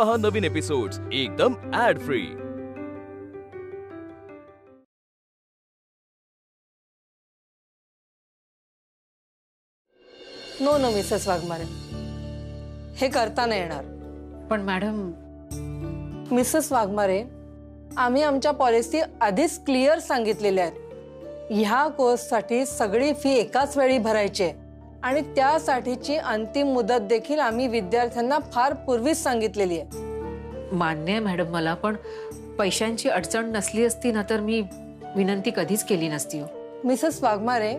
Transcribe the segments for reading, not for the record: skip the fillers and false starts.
पहा नवीन एपिसोड्स एकदम ad free. No no Mrs Waghmare, हे करता नाही येणार। पण मॅडम, मिसेस वाघमारे, आम्ही आमच्या पॉलिसी आधीच क्लिअर सांगितलेल्या आहेत। ह्या कोर्ससाठी सगळी फी एकाच वेळी भरायची आहे आणि त्यासाठीची अंतिम मुदत देखील आम्ही विद्यार्थ्यांना फार पूर्वीच सांगितलेली आहे। मान्य आहे मॅडम मला, पण पैशांची अडचण नसली असती ना तर मी विनंती कधीच केली नसती हो। मिसेस वाघमारे,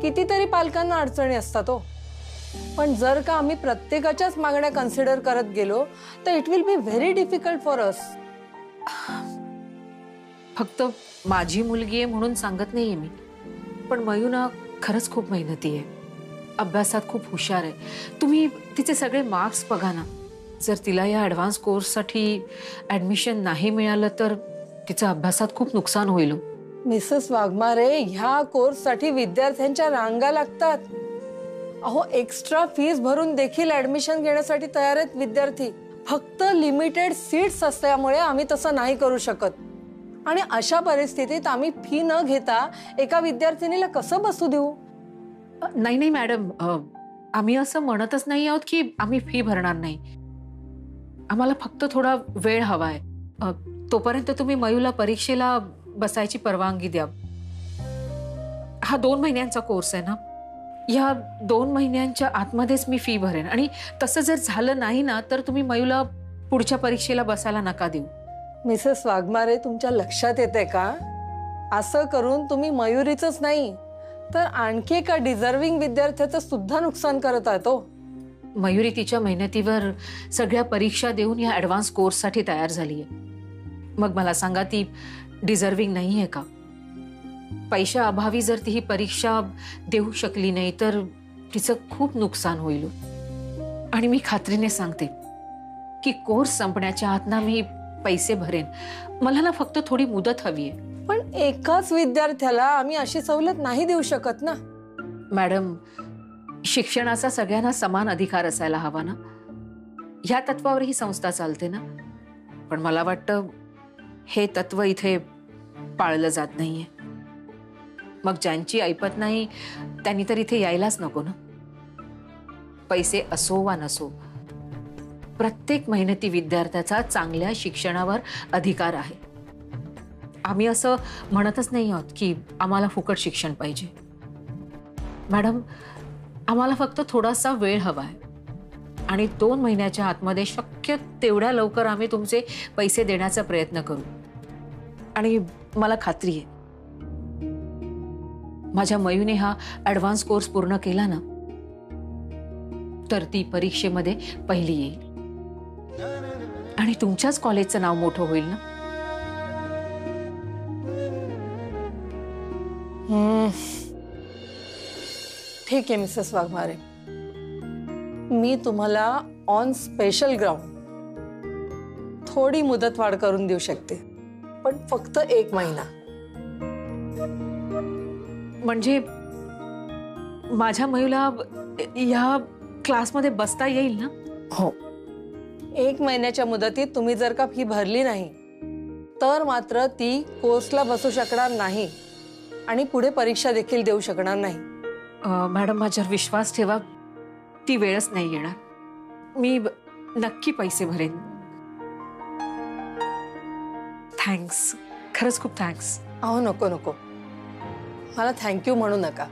कितीतरी पालकांना अडचणी असतात हो, पण जर का आम्ही प्रत्येकाच्याच मागण्या कन्सिडर करत गेलो तर it will be very difficult for us. फक्त माझी मुलगी आहे म्हणून सांगत नाहीये मी, पण मयूना खरंच खूप मेहनती आहे, अभ्यासात खूप हुशार आहे। तुम्ही तिचे सगळे मार्क्स बघा ना, जर तिला या ॲडव्हान्स कोर्ससाठी ॲडमिशन नाही मिळालं तर तिचं अभ्यासात खूप नुकसान होईल। मिसेस वाघमारे, ह्या कोर्ससाठी विद्यार्थ्यांच्या रांगा लागतात। अहो, एक्स्ट्रा फीस भरून देखील ऍडमिशन घेण्यासाठी तयार आहेत विद्यार्थी। फक्त लिमिटेड सीट्स असल्यामुळे आम्ही तसं नाही करू शकत आणि अशा परिस्थितीत आम्ही फी न घेता एका विद्यार्थिनीला कसं बसू देऊ? नाही नाही मॅडम, आम्ही असं म्हणतच नाही आहोत की आम्ही फी भरणार नाही। आम्हाला फक्त थोडा वेळ हवाय, तोपर्यंत तुम्ही मयूला परीक्षेला बसायची परवानगी द्या। हा 2 महिन्यांचा कोर्स आहे ना, या 2 महिन्यांच्या आतमध्येच मी फी भरेन आणि तसं जर झालं नाही ना तर तुम्ही मयूला पुढच्या परीक्षेला बसायला नका देऊ। मिसेस वाघमारे, तुमच्या लक्षात येते का? असं करून तुम्ही मयुरीचंच नाही तर आणखी एका डिझर्विंग विद्यार्थ्याचं सुद्धा नुकसान करत आहात हो। मयुरी तिच्या मेहनतीवर सगळ्या परीक्षा देऊन या ॲडव्हान्स कोर्ससाठी तयार झाली आहे। मग मला सांगा, ती डिझर्विंग नाही आहे का? पैशा अभावी जर ती ही परीक्षा देऊ शकली नाही तर तिचं खूप नुकसान होईल आणि मी खात्रीने सांगते की कोर्स संपण्याच्या आत ना मी पैसे भरेन। मला ना फक्त थोडी मुदत हवी आहे। पण एकाच विद्यार्थ्याला आम्ही अशी सवलत नाही देऊ शकत ना मॅडम। शिक्षणाचा सगळ्यांना समान अधिकार असायला हवा ना, ह्या तत्वावर ही संस्था चालते ना। पण मला वाटतं हे तत्व इथे पाळलं जात नाहीये। मग ज्यांची ऐपत नाही त्यांनी तर इथे यायलाच नको ना। पैसे असो वा नसो, प्रत्येक मेहनती विद्यार्थ्याचा चांगल्या शिक्षणावर अधिकार आहे। आम्ही असं म्हणतच नाही आहोत की आम्हाला फुकट शिक्षण पाहिजे। मॅडम, आम्हाला फक्त थोडासा वेळ हवा आहे आणि 2 महिन्याच्या आतमध्ये शक्य तेवढ्या लवकर आम्ही तुमचे पैसे देण्याचा प्रयत्न करू। आणि मला खात्री आहे माझ्या मयूने हा ॲडव्हान्स कोर्स पूर्ण केला ना तर ती परीक्षेमध्ये पहिली येईल आणि तुमच्याच कॉलेजचं नाव मोठं होईल ना। ठीक आहे मिसेस वाघमारे, मी तुम्हाला ऑन स्पेशल ग्राउंड थोडी मुदतवाढ करून देऊ शकते, पण फक्त 1 महिना। म्हणजे माझ्या मयूला या क्लासमध्ये बसता येईल ना? हो, 1 महिन्याच्या मुदतीत तुम्ही जर का फी भरली नाही तर मात्र ती कोर्सला बसू शकणार नाही आणि पुढे परीक्षा देखील देऊ शकणार नाही। मॅडम, माझ्यावर विश्वास ठेवा, ती वेळच नाही येणार। मी नक्की पैसे भरेन। थँक्स, खरंच खूप थँक्स। अहो नको नको, मला थँक्यू म्हणू नका।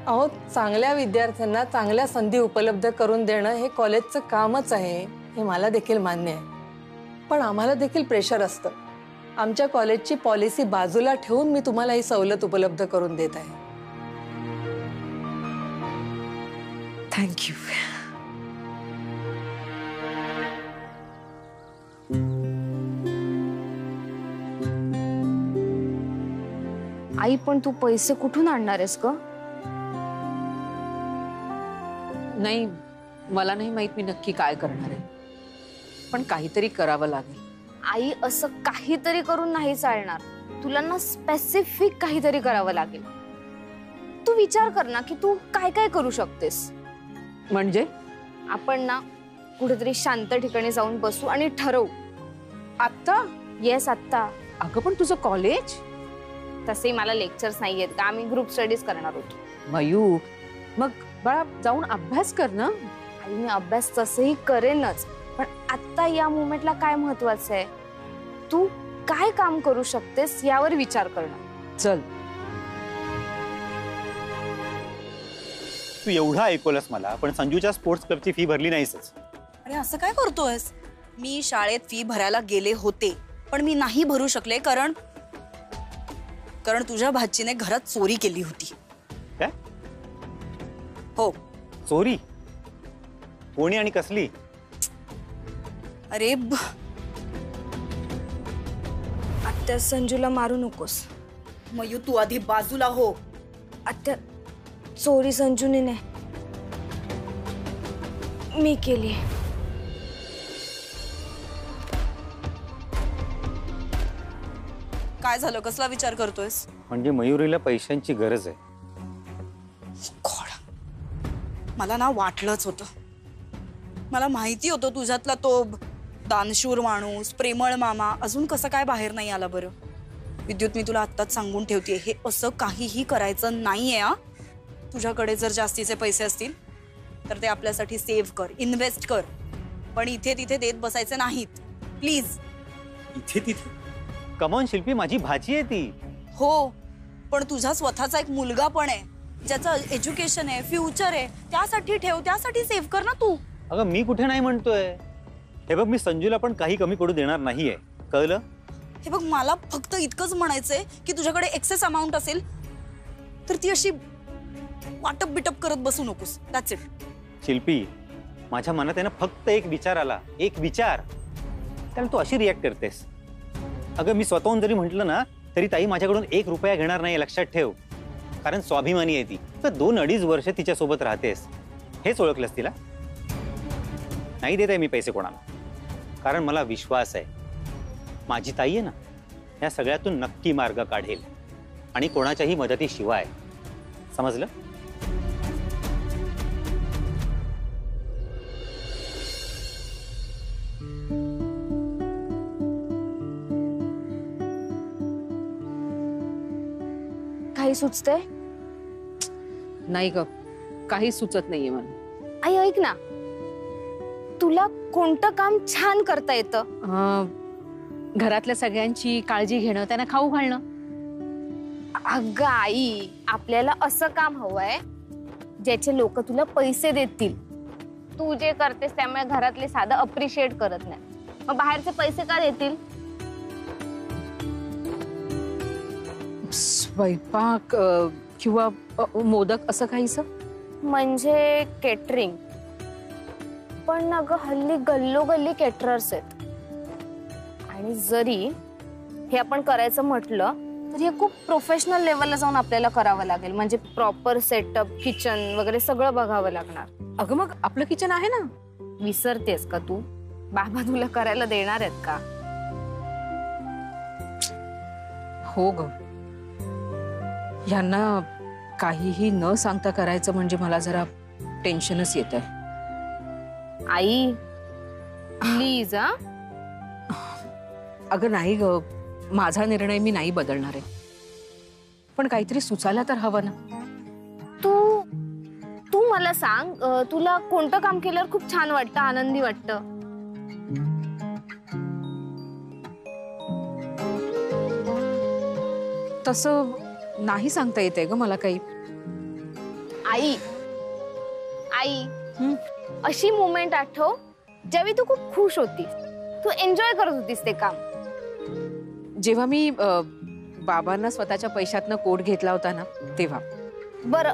अहो, चांगल्या विद्यार्थ्यांना चांगल्या संधी उपलब्ध करून देणं हे कॉलेजचं कामच आहे, हे मला देखील मान्य आहे। पण आम्हाला देखील प्रेशर असतं। आमच्या कॉलेजची पॉलिसी बाजूला ठेवून मी तुम्हाला ही सवलत उपलब्ध करून देत आहे। थँक्यू। आई, पण तू पैसे कुठून आणणार आहेस ग? नाही, मला नाही माहित मी नक्की काय करणार आहे, पण काहीतरी करावं लागेल। आई, असं काहीतरी करून नाही चालणार, तुला ना स्पेसिफिक काहीतरी करावं लागेल। तू विचार कर ना की तू काय काय करू शकतेस। म्हणजे आपण ना कुठेतरी शांत ठिकाणी जाऊन बसू आणि ठरवू. आता? येस आत्ता. अगं पण तुझं कॉलेज? तसे मला लेक्चर्स नाहीयेत का, आम्ही ग्रुप स्टडीज करणार होतो. मयू, मग बाळा जाऊन अभ्यास कर ना. आई मी अभ्यास तसंही करेनच, पण आता या मोमेंटला काय महत्वाचं आहे, तू काय काम करू शकतेस यावर विचार करणं. चल. तू एवढा ऐकवलंस मला, पण संजूच्या स्पोर्ट्स क्लबची फी भरली नाहीसच. अरे असं काय करतोयस? मी शाळेत फी भरायला गेले होते, पण मी नाही भरू शकले कारण तुझ्या भाचीने घरात चोरी केली होती. काय? हो. चोरी? कोणी आणि कसली? अरे आत्या संजूला मारू नकोस. मयू तू आधी बाजूला हो. आत्या चोरी संजूने नाही, मी केली. काय झालं? कसला विचार करतोयस? म्हणजे मयुरीला पैशांची गरज आहे. मला ना वाटलंच होतं. मला माहिती होतं तुझ्यातला तो दानशूर माणूस, प्रेमळ मामा अजून कसं काय बाहेर नाही आला बरं. विद्युत, मी तुला आत्ताच सांगून ठेवतेय, हे असं काहीही करायचं नाहीये. तुझ्याकडे जर जास्तीचे पैसे असतील तर ते आपल्यासाठी सेव्ह कर, इन्व्हेस्ट कर, पण इथे तिथे देत बसायचे नाहीत प्लीज. इथे तिथे? कमॉन शिल्पी, माझी भाची आहे ती. हो, पण तुझा स्वतःचा एक मुलगा पण आहे ज्याचं एज्युकेशन आहे, फ्युचर आहे, त्यासाठी ठेव, त्यासाठी सेव्ह कर ना तू. अगं मी कुठे नाही म्हणतोय. हे बघ, मी संजूला पण काही कमी पडू देणार नाहीये, कळलं? हे बघ, मला फक्त इतकंच म्हणायचंय की तुझ्याकडे एक्सेस अमाऊंट असेल तर ती अशी वाटप बिटप करत बसू नकोस. That's it. शिल्पी, माझ्या मनात आहे ना फक्त एक विचार आला, एक विचार, त्याला तू अशी रिॲक्ट करतेस. अगं मी स्वतःहून जरी म्हटलं ना तरी ताई माझ्याकडून 1 रुपया घेणार नाही, लक्षात ठेव. कारण स्वाभिमानी आहे ती. तर 2-2.5 वर्ष तिच्यासोबत राहतेस, हेच ओळखलंस तिला. नाही देत आहे मी पैसे कोणाला, कारण मला विश्वास आहे माझी ताई आहे ना या सगळ्यातून नक्की मार्ग काढेल आणि कोणाच्याही मदतीशिवाय. समजलं? काही सुचतंय? नाही ग, काही सुचत नाहीये मला. आई ऐक ना, तुला कोणतं काम छान करता येतं? घरातल्या सगळ्यांची काळजी घेणं, त्यांना खाऊ घालणं. अगं आई, आपल्याला असं काम हवंय ज्याचे लोक तुला पैसे देतील. तू जे करतेस त्यामुळे घरातले साधं अप्रिशिएट करत नाही, मग बाहेरचे पैसे का देतील? स्वयंपाक किंवा मोदक असं काहीच. म्हणजे केटरिंग. पण अगं हल्ली गल्लोगल्ली केटरर्स आहेत, आणि जरी हे आपण करायचं म्हटलं तर हे खूप प्रोफेशनल लेवलला जाऊन आपल्याला करावं लागेल. म्हणजे प्रॉपर सेटअप, किचन वगैरे सगळं बघावं लागणार. अगं मग आपलं किचन आहे ना. विसरतेस का तू? बाबा तुला करायला देणार आहेत का? हो ग, यांना काहीही न सांगता करायचं म्हणजे मला जरा टेन्शनच येत आहे. आई प्लीज. अगं नाही ग, माझा निर्णय मी नाही बदलणार आहे, पण काहीतरी सुचायला तर हवं ना. तू मला सांग, तुला कोणतं काम केल्यावर खूप छान वाटतं, आनंदी वाटतं? तसं नाही सांगता येते ग मला काही. आई आई अशी मोमेंट आठव ज्यावेळी तू खूप खुश होतीस, तू एन्जॉय करत होतीस ते काम. जेव्हा मी बाबांना स्वतःच्या पैशातनं कोट घेतला होता ना तेव्हा. बरं,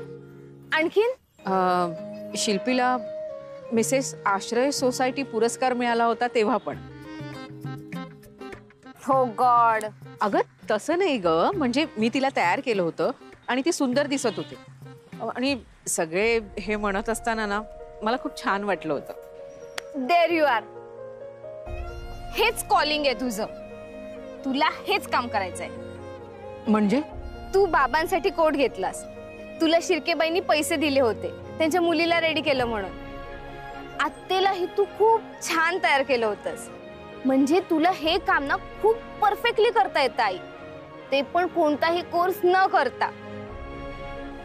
आणखीन? शिल्पीला मिसेस आश्रय सोसायटी पुरस्कार मिळाला होता तेव्हा पण. हो गॉड. अगं तसं नाही ग, म्हणजे मी तिला तयार केलं होतं आणि ती सुंदर दिसत होती, आणि सगळे हे म्हणत असताना ना मला खूप छान वाटलं होतं. There you are. हेच कॉलिंग आहे तुझं. तुला हेच काम करायचंय. म्हणजे तू बाबांसाठी कोट घेतलास, तुला शिर्केबाईंनी पैसे दिले होते त्यांच्या मुलीला रेडी केलं म्हणून, आत्तेलाही तू खूप छान तयार केलं होतंस. म्हणजे तुला हे काम ना खूप परफेक्टली करता येतं आई, ते पण कोणताही कोर्स न करता.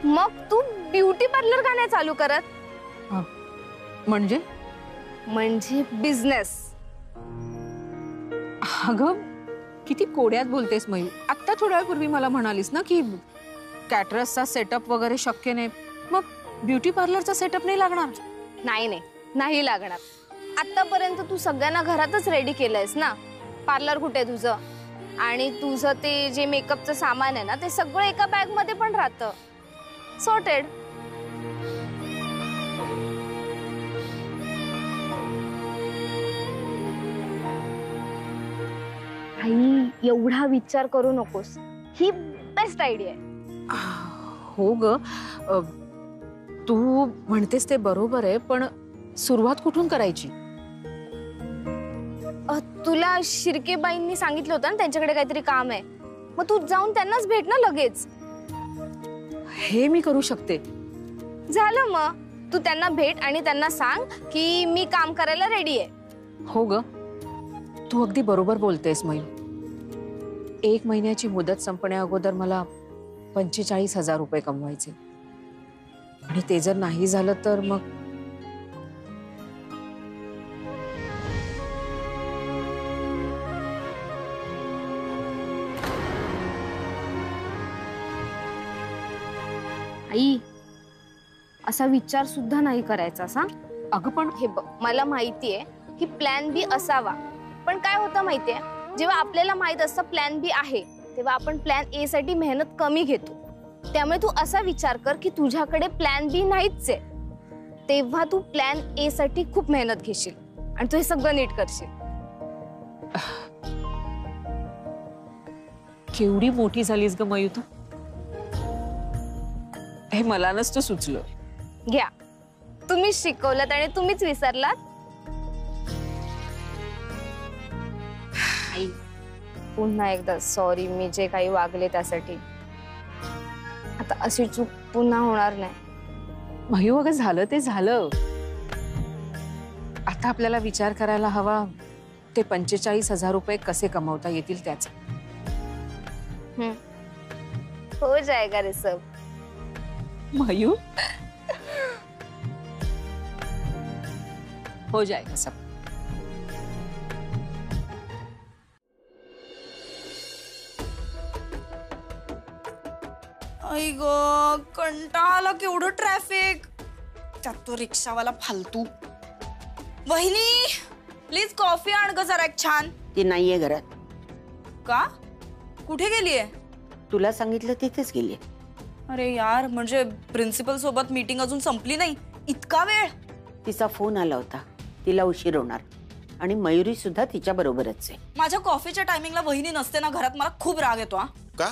मग तू ब्युटी पार्लर का नाही चालू करत? म्हणजे म्हणजे बिझनेस. अगं किती कोड्यात बोलतेस मयू. आत्ता थोड्या वेळापूर्वी मला म्हणालीस ना की कॅटरसचा सेटअप वगैरे शक्य नाही, मग ब्युटी पार्लरचा सेटअप नाही लागणार? नाही लागणार. आतापर्यंत तू सगळ्यांना घरातच रेडी केलंयस ना. पार्लर कुठे तुझं, आणि तुझं ते जे मेकअपचं सामान आहे ना ते सगळं एका बॅग मध्ये पण राहतं. सॉर्टेड. आई एवढा विचार करू नकोस, ही बेस्ट आयडिया आहे. हो ग, तू म्हणतेस ते बरोबर आहे, पण सुरुवात कुठून करायची? तुला शिर्केबाईंनी सांगितलं होतं ना त्यांच्याकडे काहीतरी काम आहे, मग तू जाऊन त्यांनाच भेट ना लगेच. हे मी करू शकते. झालं, मग तू त्यांना भेट आणि त्यांना सांग की मी काम करायला रेडी आहे. हो ग, तू अगदी बरोबर बोलतेस मयू. 1 महिन्याची मुदत संपण्या अगोदर मला 45,000 रुपये कमवायचे, आणि ते जर नाही झालं तर मग आई असा विचार सुद्धा नाही करायचा. सांग अगं पण हे बघ, मला माहितीये की प्लॅन बी असावा, पण काय होतं माहितीये, जेव्हा आपल्याला माहित असतं प्लॅन बी आहे तेव्हा आपण प्लॅन ए साठी मेहनत कमी घेतो. त्यामुळे तू असा विचार कर की तुझ्याकडे प्लॅन बी नाहीच आहे, तेव्हा तू प्लॅन ए साठी खूप मेहनत घेशील आणि तू हे सगळं नीट करशील. केवढी मोठी झालीस ग मयू तू. हे मला नसतं सुचलं. घ्या, तुम्हीच शिकवलं आणि तुम्हीच विसरलात. आई पुन्हा एकदा सॉरी, मी जे काही वागले त्यासाठी. आता अशी चूक पुन्हा होणार नाही. मयू अगं झालं ते झालं. आता आपल्याला विचार करायला हवा ते 45,000 रुपये कसे कमावता येतील त्याचा. हो जाएगा रे सब. मयू हो जाएगा सब. आई ग, कंटाळा आला केवढं ट्रॅफिक. त्यात तो रिक्षावाला फालतू. वहिनी प्लीज कॉफी आण ग जरा एक छान. ती नाहीये घरात. का? कुठे गेलीये? तुला सांगितलं तिथेच गेली. अरे यार, म्हणजे प्रिन्सिपल सोबत मीटिंग अजून संपली नाही, इतका वेळ? तिचा फोन आला होता, तिला उशीर होणार, आणि मयुरी सुद्धा तिच्या बरोबरच आहे. माझ्या कॉफीच्या टायमिंगला वहिनी नसते ना घरात, मला खूप राग येतो. का?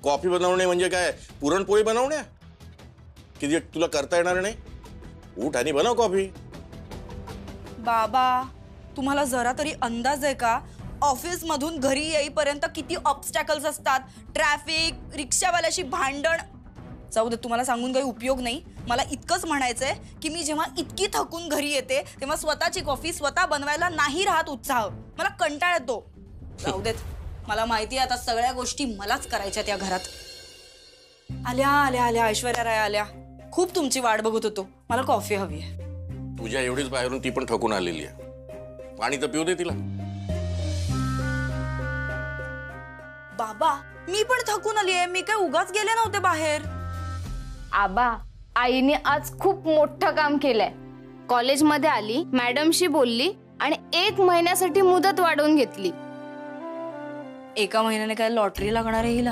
कॉफी बनवणे म्हणजे काय, पुरणपोळी बनवण्या की जे तुला करता येणार नाही? उठ आणि बनव कॉफी. बाबा, तुम्हाला जरा तरी अंदाज आहे का ऑफिस मधून घरी येईपर्यंत किती ऑब्स्टॅकल्स असतात? ट्रॅफिक, रिक्षावाल्याशी भांडण. जाऊ दे, तुम्हाला सांगून काही उपयोग नाही. मला इतकंच म्हणायचंय की मी जेव्हा इतकी थकून घरी येते तेव्हा स्वतःची कॉफी स्वतः बनवायला नाही राहत उत्साह. मला कंटाळा येतो. जाऊ देत, मला माहिती आहे आता सगळ्या गोष्टी मलाच करायच्या त्या घरात. आल्या आल्या आल्या ऐश्वर्या राय आल्या. खूप तुमची वाट बघत होतो. मला कॉफी हवी आहे. तुझ्या एवढीच बाहेरून ती पण थकून आलेली आहे. पाणी तर पिऊ दे तिला. बाबा, मी पण थकून आली आहे. मी काय उगाच गेले नव्हते बाहेर. आबा, आईने आज खूप मोठं काम केलंय. कॉलेजमध्ये आली, मॅडमशी बोलली आणि 1 महिन्यासाठी मुदत वाढवून घेतली. 1 महिन्याने काय लॉटरी लागणार आहे हिला?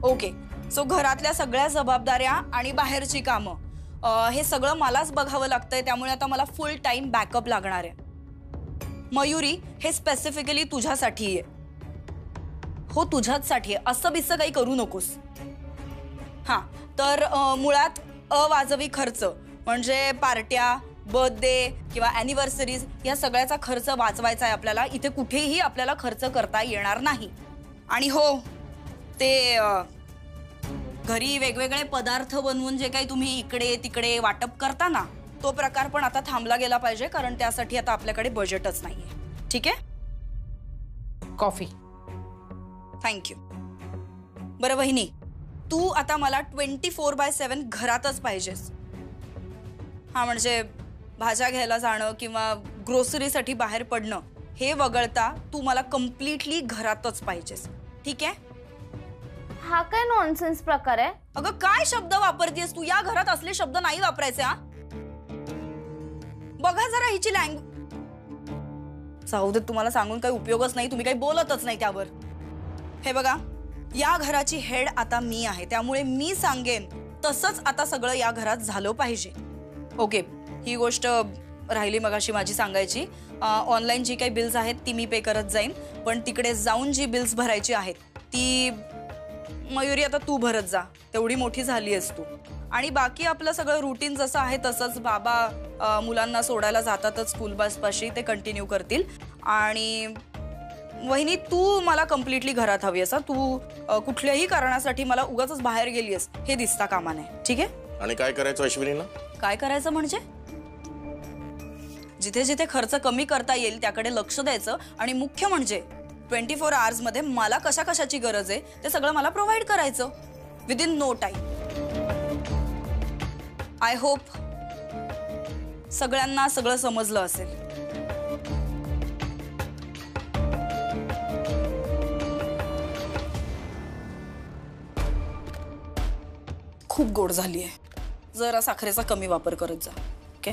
ओके, सो घरातल्या सगळ्या जबाबदाऱ्या आणि बाहेरची कामं हे सगळं मलाच बघावं लागतंय. त्यामुळे आता मला फुल टाइम बॅकअप लागणार आहे. मयुरी, हे स्पेसिफिकली तुझ्यासाठी आहे. हो, तुझ्याचसाठी आहे. असं बिस्सं काही करू नकोस. हां, तर मुळात अवाजवी खर्च म्हणजे पार्ट्या, बर्थडे किंवा ॲनिव्हर्सरीज या सगळ्याचा खर्च वाचवायचा आहे आपल्याला. इथे कुठेही आपल्याला खर्च करता येणार नाही. आणि हो, ते घरी वेगवेगळे पदार्थ बनवून जे काही तुम्ही इकडे तिकडे वाटप करता ना, तो प्रकार पण आता थांबला गेला पाहिजे, कारण त्यासाठी आता आपल्याकडे बजेटच नाहीये. ठीक आहे? कॉफी. थँक्यू. बरं वहिनी, तू आता मला 24/7 घरातच पाहिजेस. हा, म्हणजे भाज्या घ्यायला जाणं किंवा ग्रोसरीसाठी बाहेर पडणं हे वगळता तू मला कम्प्लिटली घरातच पाहिजेस. ठीक आहे? हा काय नॉनसेन्स प्रकार आहे? अगं काय शब्द वापरतेस तू? या घरात असले शब्द नाही वापरायचे. हा, बघा जरा हिची लँग्वेज. जाऊ दे, तुम्हाला सांगून काही उपयोगच नाही, तुम्ही काही बोलतच नाही त्यावर. हे बघा, या घराची हेड आता मी आहे, त्यामुळे मी सांगेन तसंच आता सगळं या घरात झालं पाहिजे. ओके, ही गोष्ट राहिली मगाशी माझी सांगायची. ऑनलाईन जी काही बिल्स आहेत ती मी पे करत जाईन, पण तिकडे जाऊन जी बिल्स भरायची आहेत ती मयुरी आता तू भरत जा, तेवढी मोठी झाली आहेस तू. आणि बाकी आपलं सगळं रुटीन जसं आहे तसंच बाबा मुलांना सोडायला जातातच स्कूल बस पाशी, ते कंटिन्यू करतील. आणि वहिनी, तू मला कम्प्लिटली घरात हवी आहेस. तू कुठल्याही कारणासाठी मला उगाच बाहेर गेली आहेस हे दिसता कामा नये. ठीक आहे? आणि काय करायचं अश्विनीला? काय करायचं म्हणजे जिथे जिथे खर्च कमी करता येईल त्याकडे लक्ष द्यायचं, आणि मुख्य म्हणजे 24 आवर्स मध्ये मला कशा कशाची गरज आहे ते सगळं मला प्रोव्हाइड करायचं within no time. I hope सगळ्यांना सगळं समजलं असेल. खूप गोड झाली आहे, जरा साखरेचा कमी वापर करत जा. ओके?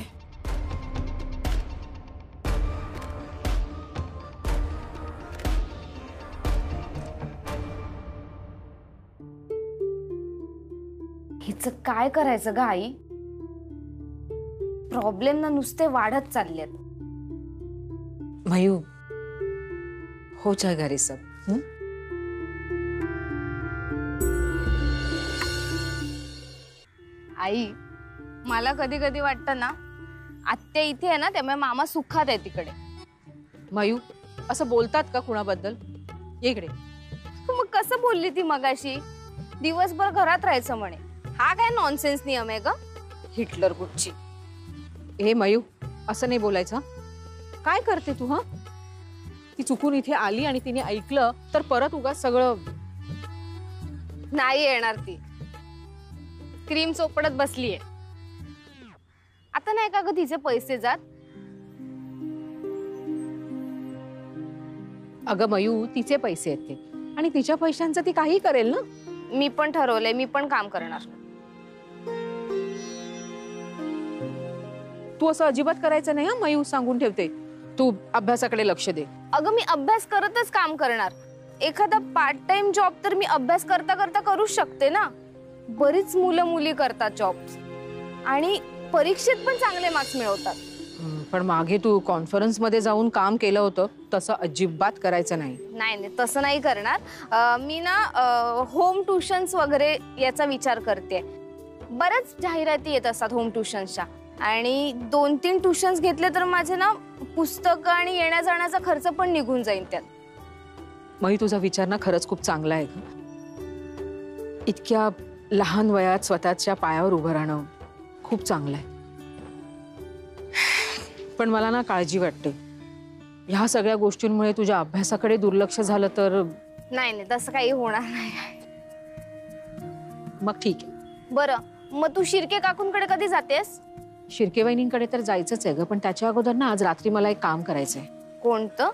हिचं काय करायचं ग आई? प्रॉब्लेम ना नुसते वाढत चाललेत. मयू, हो जाएगा रे सब. आई, मला कधी कधी वाटतं ना आत्या इथे आहे ना, त्यामुळे मामा सुखात आहे तिकडे. मयू, असं बोलतात का कुणाबद्दल? इकडे. मग कसं बोलली ती मगाशी? दिवसभर घरात राहायचं म्हणे. हा काय नॉनसेन्स नियम आहे ग? हिटलर कुठची. हे मयू, असं नाही बोलायचं. काय करते तू? हा, ती चुकून इथे आली आणि तिने ऐकलं तर परत उगाच सगळं. नाही येणार ती. क्रीम चोपडत बसलीये. आता नाही का ग तिचे पैसे जात? अगं मयू, तिचे पैसे आहेत ते, आणि तिच्या पैशांचं ती काही करेल ना. मी पण ठरवलंय, मी पण काम करणार. तू असं अजिबात करायचं नाही. हा मयू, सांगून ठेवते. तू अभ्यासाकडे लक्ष दे. अगं मी अभ्यास करतच काम करणार. एखादा पार्ट टाइम जॉब तर मी अभ्यास करता करता करू शकते ना. बरीच मुलं मुली करतात जॉब आणि परीक्षेत पण चांगले मार्क्स मिळवतात. पण मागे तू कॉन्फरन्स मध्ये जाऊन काम केलं होतं, तसं अजिबात करायचं नाही. नाही, तसं नाही करणार. मी ना होम ट्युशन्स वगैरे याचा विचार करते. बऱ्याच जाहिराती येत असतात होम ट्युशन्सच्या, आणि 2-3 ट्युशन्स घेतले तर माझे ना पुस्तकं आणि येण्या जाण्याचा खर्च पण निघून जाईल त्यात. मग तुझा विचार ना खरंच खूप चांगला आहे. इतक्या लहान वयात स्वतःच्या पायावर उभं राहणं खूप चांगलं आहे. पण मला ना काळजी वाटते, ह्या सगळ्या गोष्टींमुळे तुझ्या अभ्यासाकडे दुर्लक्ष झालं तर. नाही, तसं काही होणार नाही. मग ठीक आहे. बरं, मग तू शिर्के काकूंकडे कधी जातेस? शिर्के वहिनींकडे तर जायचंच आहे ग, पण त्याच्या अगोदर ना आज रात्री मला एक काम करायचंय. कोणतं?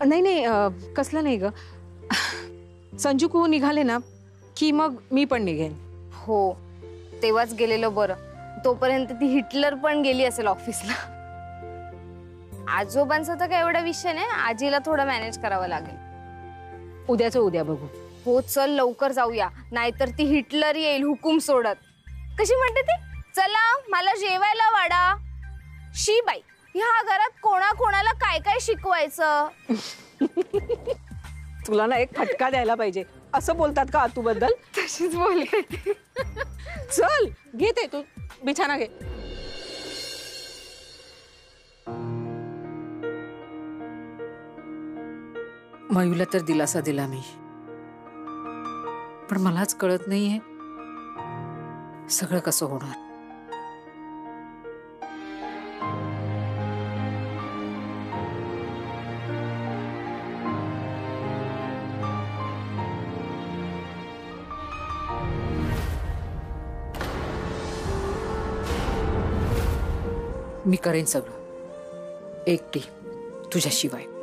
नाही, कसलं नाही ग. संजू निघाले ना की मग मी पण निघेन. हो, तेव्हाच गेलेलं बरं. तोपर्यंत ती हिटलर पण गेली असेल ऑफिसला. आजोबांचा तर काय एवढा विषय नाही, आजीला थोडं मॅनेज करावं लागेल. उद्याचं उद्या बघू. हो, चल लवकर जाऊया, नाहीतर ती हिटलर येईल हुकूम सोडत. कशी म्हणते ती, चला मला जेवायला वाढा. शी बाई, ह्या घरात कोणाकोणाला काय काय शिकवायचं. तुला ना एक फटका द्यायला पाहिजे. असं बोलतात का आतू बद्दल? तशीच बोलते. चल घेते, तू बिछाना घे. मयूला तर दिलासा दिला मी, पण मलाच कळत नाहीये सगळं कसं होणार. मी करेन सगळं एकटी तुझ्याशिवाय.